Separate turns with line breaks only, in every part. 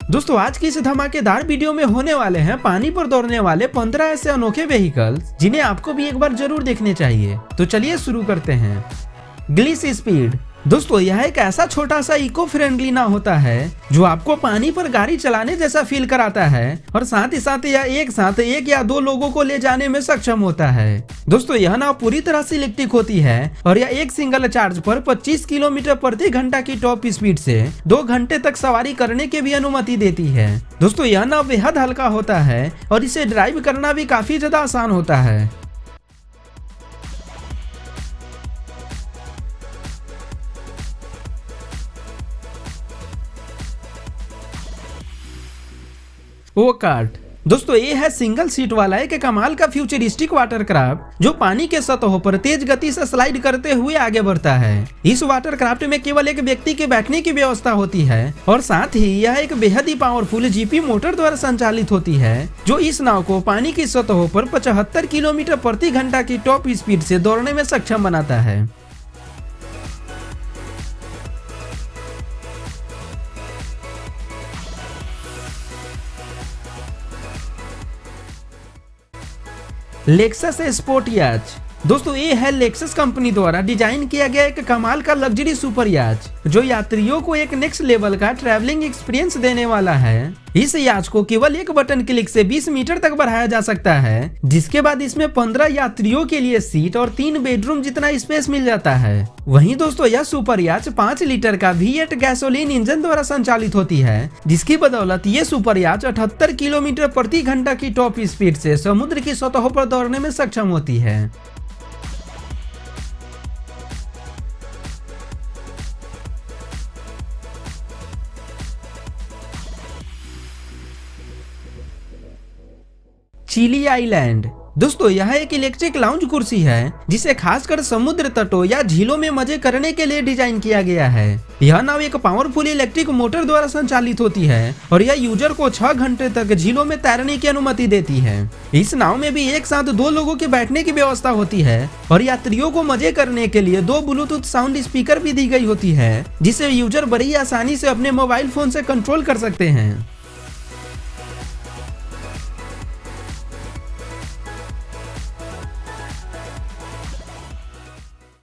दोस्तों आज की इस धमाकेदार वीडियो में होने वाले हैं पानी पर दौड़ने वाले 15 ऐसे अनोखे व्हीकल्स जिन्हें आपको भी एक बार जरूर देखने चाहिए। तो चलिए शुरू करते हैं। ग्लिस स्पीड। दोस्तों यह एक ऐसा छोटा सा इको फ्रेंडली नाव होता है जो आपको पानी पर गाड़ी चलाने जैसा फील कराता है और साथ ही साथ यह एक साथ एक या दो लोगों को ले जाने में सक्षम होता है। दोस्तों यह नाव पूरी तरह से इलेक्ट्रिक होती है और यह एक सिंगल चार्ज पर 25 किलोमीटर प्रति घंटा की टॉप स्पीड से 2 घंटे तक सवारी करने की भी अनुमति देती है। दोस्तों यह नाव बेहद हल्का होता है और इसे ड्राइव करना भी काफी ज्यादा आसान होता है। वो कार्ट। दोस्तों ये है सिंगल सीट वाला एक कमाल का फ्यूचरिस्टिक वाटर क्राफ्ट जो पानी के सतहों पर तेज गति से स्लाइड करते हुए आगे बढ़ता है। इस वाटर क्राफ्ट में केवल एक व्यक्ति के बैठने की व्यवस्था होती है और साथ ही यह एक बेहद ही पावरफुल जीपी मोटर द्वारा संचालित होती है जो इस नाव को पानी की सतहों पर 75 किलोमीटर प्रति घंटा की टॉप स्पीड से दौड़ने में सक्षम बनाता है। लेक्सस स्पोर्ट याच। दोस्तों ये है लेक्सस कंपनी द्वारा डिजाइन किया गया एक कमाल का लग्जरी सुपर याच जो यात्रियों को एक नेक्स्ट लेवल का ट्रैवलिंग एक्सपीरियंस देने वाला है। इस याच को केवल एक बटन क्लिक से 20 मीटर तक बढ़ाया जा सकता है जिसके बाद इसमें 15 यात्रियों के लिए सीट और 3 बेडरूम जितना स्पेस मिल जाता है। वहीं दोस्तों यह सुपर याच 5 लीटर का V8 गैसोलीन इंजन द्वारा संचालित होती है जिसकी बदौलत ये सुपर याच 78 किलोमीटर प्रति घंटा की टॉप स्पीड से समुद्र की सतहों पर दौड़ने में सक्षम होती है। Chile island. दोस्तों यह एक इलेक्ट्रिक लाउंज कुर्सी है जिसे खासकर समुद्र तटों या झीलों में मजे करने के लिए डिजाइन किया गया है। यह नाव एक पावरफुल इलेक्ट्रिक मोटर द्वारा संचालित होती है और यह यूजर को 6 घंटे तक झीलों में तैरने की अनुमति देती है। इस नाव में भी एक साथ 2 लोगों के बैठने की व्यवस्था होती है और यात्रियों को मजे करने के लिए 2 ब्लूटूथ साउंड स्पीकर भी दी गई होती है जिसे यूजर बड़ी आसानी से अपने मोबाइल फोन से कंट्रोल कर सकते हैं।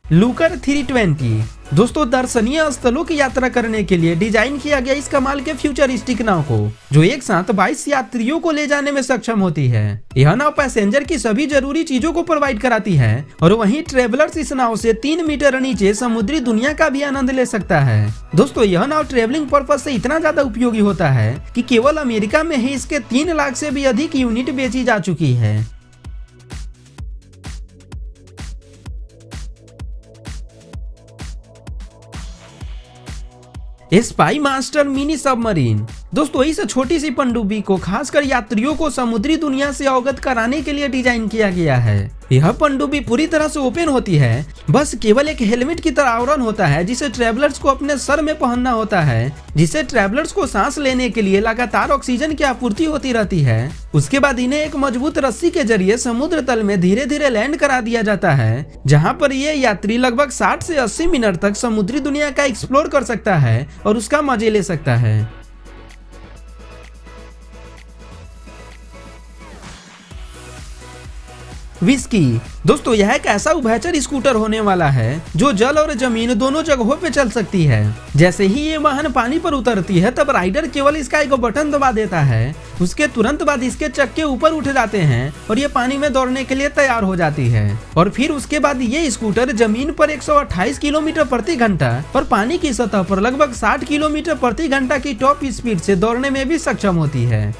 लूकर 320। दोस्तों दर्शनीय स्थलों की यात्रा करने के लिए डिजाइन किया गया इस कमाल के फ्यूचरिस्टिक नाव को जो एक साथ 22 यात्रियों को ले जाने में सक्षम होती है। यह नाव पैसेंजर की सभी जरूरी चीजों को प्रोवाइड कराती है और वहीं ट्रेवलर्स इस नाव से 3 मीटर नीचे समुद्री दुनिया का भी आनंद ले सकता है। दोस्तों यह नाव ट्रेवलिंग पर्पज से इतना ज्यादा उपयोगी होता है कि केवल अमेरिका में ही इसके 3 लाख से भी अधिक यूनिट बेची जा चुकी है। Spy master mini submarine. दोस्तों इस छोटी सी पनडुब्बी को खासकर यात्रियों को समुद्री दुनिया से अवगत कराने के लिए डिजाइन किया गया है। यह पनडुब्बी पूरी तरह से ओपन होती है, बस केवल एक हेलमेट की तरह आवरण होता है जिसे ट्रैवलर्स को अपने सर में पहनना होता है जिससे ट्रैवलर्स को सांस लेने के लिए लगातार ऑक्सीजन की आपूर्ति होती रहती है। उसके बाद इन्हें एक मजबूत रस्सी के जरिए समुद्र तल में धीरे धीरे लैंड करा दिया जाता है जहां पर ये यात्री लगभग 60 से 80 मिनट तक समुद्री दुनिया का एक्सप्लोर कर सकता है और उसका मजे ले सकता है। विस्की। दोस्तों यह एक ऐसा उभयचर स्कूटर होने वाला है जो जल और जमीन दोनों जगहों पे चल सकती है। जैसे ही ये वाहन पानी पर उतरती है तब राइडर केवल इसका एक बटन दबा देता है, उसके तुरंत बाद इसके चक्के ऊपर उठ जाते हैं और ये पानी में दौड़ने के लिए तैयार हो जाती है और फिर उसके बाद ये स्कूटर जमीन पर 128 किलोमीटर प्रति घंटा और पानी की सतह पर लगभग 60 किलोमीटर प्रति घंटा की टॉप स्पीड से दौड़ने में भी सक्षम होती है।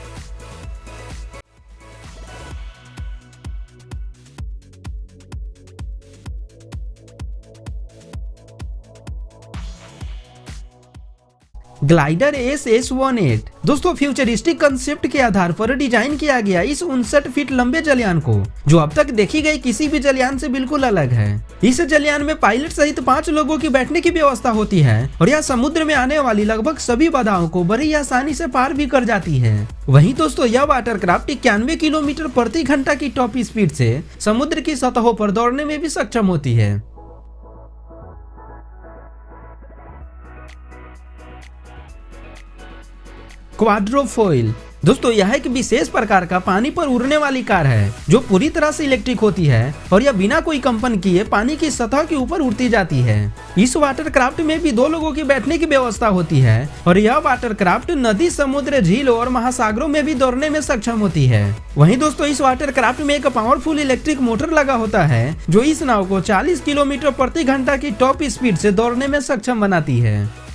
Glider SS-18। दोस्तों फ्यूचरिस्टिक कंसेप्ट के आधार पर डिजाइन किया गया इस 59 फीट लंबे जलयान को जो अब तक देखी गई किसी भी जलयान से बिल्कुल अलग है। इस जलयान में पायलट सहित 5 लोगों की बैठने की व्यवस्था होती है और यह समुद्र में आने वाली लगभग सभी बाधाओं को बड़ी आसानी से पार भी कर जाती है। वहीं दोस्तों यह वाटरक्राफ्ट 91 किलोमीटर प्रति घंटा की टॉप स्पीड से समुद्र की सतहों पर दौड़ने में भी सक्षम होती है। क्वाड्रोफोइल। दोस्तों यह एक विशेष प्रकार का पानी पर उड़ने वाली कार है जो पूरी तरह से इलेक्ट्रिक होती है और यह बिना कोई कंपन किए पानी की सतह के ऊपर उड़ती जाती है। इस वाटर क्राफ्ट में भी 2 लोगों की बैठने की व्यवस्था होती है और यह वाटर क्राफ्ट नदी, समुद्र, झीलों और महासागरों में भी दौड़ने में सक्षम होती है। वहीं दोस्तों इस वाटर क्राफ्ट में एक पावरफुल इलेक्ट्रिक मोटर लगा होता है जो इस नाव को 40 किलोमीटर प्रति घंटा की टॉप स्पीड से दौड़ने में सक्षम बनाती है।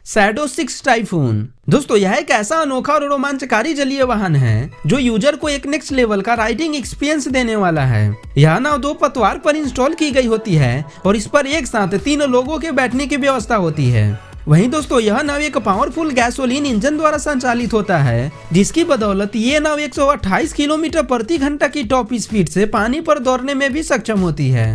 Shadow 6 typhoon. दोस्तों यह एक ऐसा अनोखा और रोमांचकारी जलीय वाहन है जो यूजर को एक नेक्स्ट लेवल का राइडिंग एक्सपीरियंस देने वाला है। यह नाव 2 पतवार पर इंस्टॉल की गई होती है और इस पर एक साथ 3 लोगों के बैठने की व्यवस्था होती है। वहीं दोस्तों यह नाव एक पावरफुल गैसोलीन इंजन द्वारा संचालित होता है जिसकी बदौलत ये नाव 128 किलोमीटर प्रति घंटा की टॉप स्पीड से पानी पर दौड़ने में भी सक्षम होती है।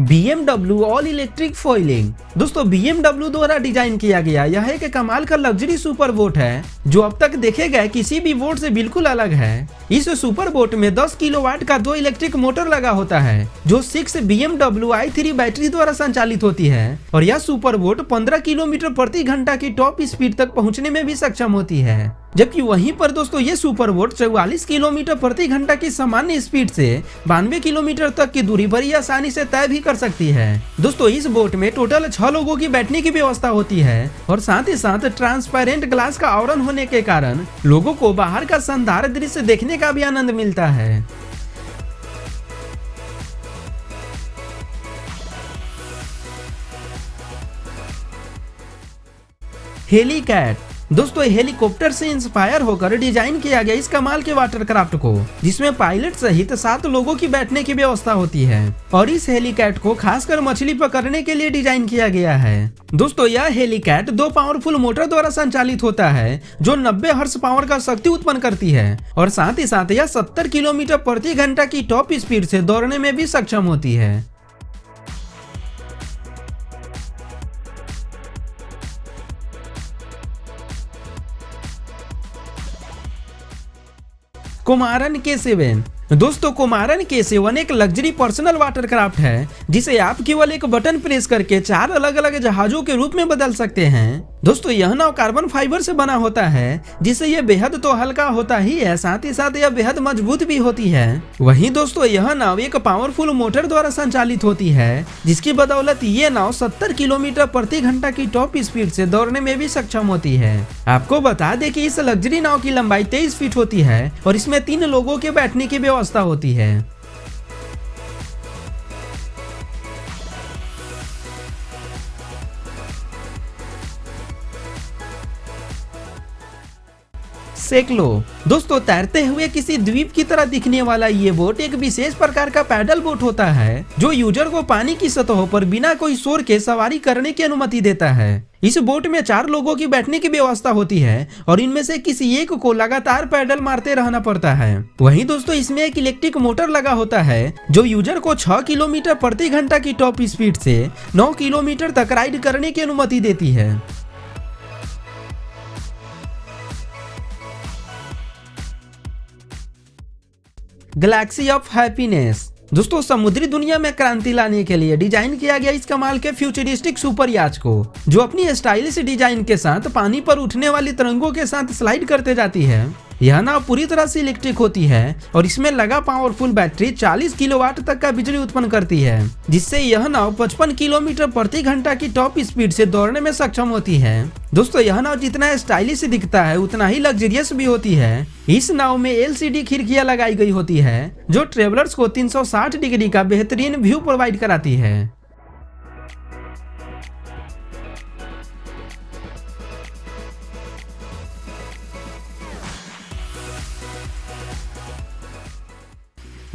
BMW all electric foiling. दोस्तों BMW द्वारा डिजाइन किया गया यह एक कमाल का लग्जरी सुपर बोट है जो अब तक देखे गए किसी भी बोट से बिल्कुल अलग है। इस सुपर बोट में 10 किलोवाट का 2 इलेक्ट्रिक मोटर लगा होता है जो 6 BMW i3 बैटरी द्वारा संचालित होती है और यह सुपर बोट 15 किलोमीटर प्रति घंटा की टॉप स्पीड तक पहुंचने में भी सक्षम होती है। जबकि वहीं पर दोस्तों ये सुपर बोट 44 किलोमीटर प्रति घंटा की सामान्य स्पीड से 92 किलोमीटर तक की दूरी बड़ी आसानी से तय भी कर सकती है। दोस्तों इस बोट में टोटल 6 लोगों की बैठने की व्यवस्था होती है और साथ ही साथ ट्रांसपेरेंट ग्लास का आवरण होने के कारण लोगों को बाहर का शानदार दृश्य देखने का भी आनंद मिलता है। हेलीकैट। दोस्तों हेलीकॉप्टर से इंस्पायर होकर डिजाइन किया गया इस कमाल के वाटर क्राफ्ट को जिसमें पायलट सहित 7 लोगों की बैठने की व्यवस्था होती है और इस हेलीकैट को खासकर मछली पकड़ने के लिए डिजाइन किया गया है। दोस्तों यह हेलीकैट 2 पावरफुल मोटर द्वारा संचालित होता है जो 90 हॉर्स पावर का शक्ति उत्पन्न करती है और साथ ही साथ यह 70 किलोमीटर प्रति घंटा की टॉप स्पीड से दौड़ने में भी सक्षम होती है। कुमारन K7। दोस्तों कुमारन K7 एक लग्जरी पर्सनल वाटर क्राफ्ट है जिसे आप केवल एक बटन प्रेस करके 4 अलग अलग जहाजों के रूप में बदल सकते हैं। दोस्तों यह नाव कार्बन फाइबर से बना होता है जिससे यह बेहद तो हल्का होता ही है साथ ही साथ यह बेहद मजबूत भी होती है। वहीं दोस्तों यह नाव एक पावरफुल मोटर द्वारा संचालित होती है जिसकी बदौलत ये नाव 70 किलोमीटर प्रति घंटा की टॉप स्पीड से दौड़ने में भी सक्षम होती है। आपको बता दें कि इस लग्जरी नाव की लंबाई 23 फीट होती है और इसमें 3 लोगों के बैठने की व्यवस्था होती है। सेक्लो। दोस्तों तैरते हुए किसी द्वीप की तरह दिखने वाला ये बोट एक विशेष प्रकार का पैडल बोट होता है जो यूजर को पानी की सतहों पर बिना कोई शोर के सवारी करने की अनुमति देता है। इस बोट में 4 लोगों की बैठने की व्यवस्था होती है और इनमें से किसी एक को लगातार पैडल मारते रहना पड़ता है। वहीं दोस्तों इसमें एक इलेक्ट्रिक मोटर लगा होता है जो यूजर को 6 किलोमीटर प्रति घंटा की टॉप स्पीड से 9 किलोमीटर तक राइड करने की अनुमति देती है। Galaxy of happiness. दोस्तों समुद्री दुनिया में क्रांति लाने के लिए डिजाइन किया गया इस कमाल के फ्यूचरिस्टिक सुपर याच को जो अपनी स्टाइलिश डिजाइन के साथ पानी पर उठने वाली तरंगों के साथ स्लाइड करते जाती है। यह नाव पूरी तरह से इलेक्ट्रिक होती है और इसमें लगा पावरफुल बैटरी 40 किलोवाट तक का बिजली उत्पन्न करती है जिससे यह नाव 55 किलोमीटर प्रति घंटा की टॉप स्पीड से दौड़ने में सक्षम होती है। दोस्तों यह नाव जितना स्टाइलिश दिखता है उतना ही लग्जरियस भी होती है। इस नाव में LCD खिड़कियां लगाई गई होती है जो ट्रेवलर्स को 360 डिग्री का बेहतरीन व्यू प्रोवाइड कराती है।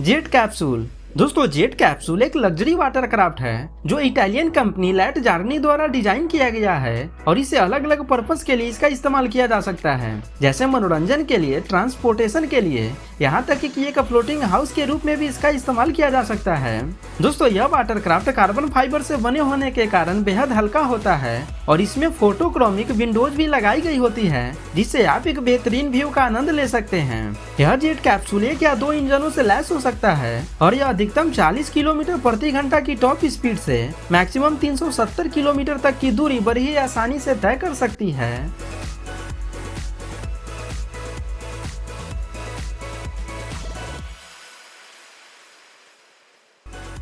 Jet capsule. दोस्तों जेट कैप्सूल एक लग्जरी वाटरक्राफ्ट है जो इटालियन कंपनी लैट जार्नी द्वारा डिजाइन किया गया है और इसे अलग अलग पर्पस के लिए इसका इस्तेमाल किया जा सकता है, जैसे मनोरंजन के लिए, ट्रांसपोर्टेशन के लिए, यहाँ तक कि एक फ्लोटिंग हाउस के रूप में भी इसका इस्तेमाल किया जा सकता है। दोस्तों यह वाटरक्राफ्ट कार्बन फाइबर से बने होने के कारण बेहद हल्का होता है और इसमें फोटोक्रोमिक विंडोज भी लगाई गई होती है जिससे आप एक बेहतरीन व्यू का आनंद ले सकते हैं। यह जेट कैप्सूल 1 या 2 इंजनों से लैस हो सकता है और यह अधिकतम 40 किलोमीटर प्रति घंटा की टॉप स्पीड से मैक्सिमम 370 किलोमीटर तक की दूरी बड़ी ही आसानी से तय कर सकती है।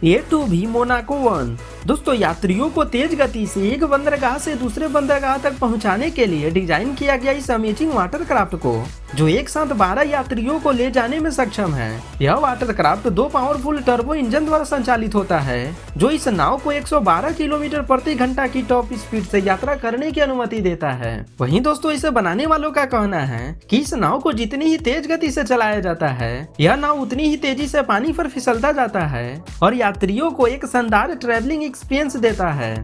A2V Monaco 1। दोस्तों यात्रियों को तेज गति से एक बंदरगाह से दूसरे बंदरगाह तक पहुंचाने के लिए डिजाइन किया गया इस अमेजिंग वाटरक्राफ्ट को, जो एक साथ 12 यात्रियों को ले जाने में सक्षम है। यह वाटरक्राफ्ट 2 पावरफुल टर्बो इंजन द्वारा संचालित होता है जो इस नाव को 112 किलोमीटर प्रति घंटा की टॉप स्पीड से यात्रा करने की अनुमति देता है। वहीं दोस्तों इसे बनाने वालों का कहना है कि इस नाव को जितनी ही तेज गति से चलाया जाता है, यह नाव उतनी ही तेजी से पानी पर फिसलता जाता है और यात्रियों को एक शानदार ट्रैवलिंग एक्सपीरियंस देता है।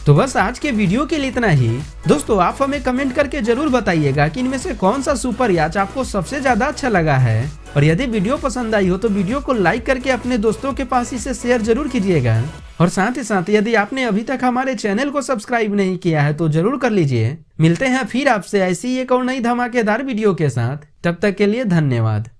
तो बस आज के वीडियो के लिए इतना ही। दोस्तों आप हमें कमेंट करके जरूर बताइएगा कि इनमें से कौन सा सुपर याच आपको सबसे ज्यादा अच्छा लगा है, और यदि वीडियो पसंद आई हो तो वीडियो को लाइक करके अपने दोस्तों के पास इसे शेयर जरूर कीजिएगा। और साथ ही साथ यदि आपने अभी तक हमारे चैनल को सब्सक्राइब नहीं किया है तो जरूर कर लीजिए। मिलते हैं फिर आपसे ऐसी एक और नई धमाकेदार वीडियो के साथ, तब तक के लिए धन्यवाद।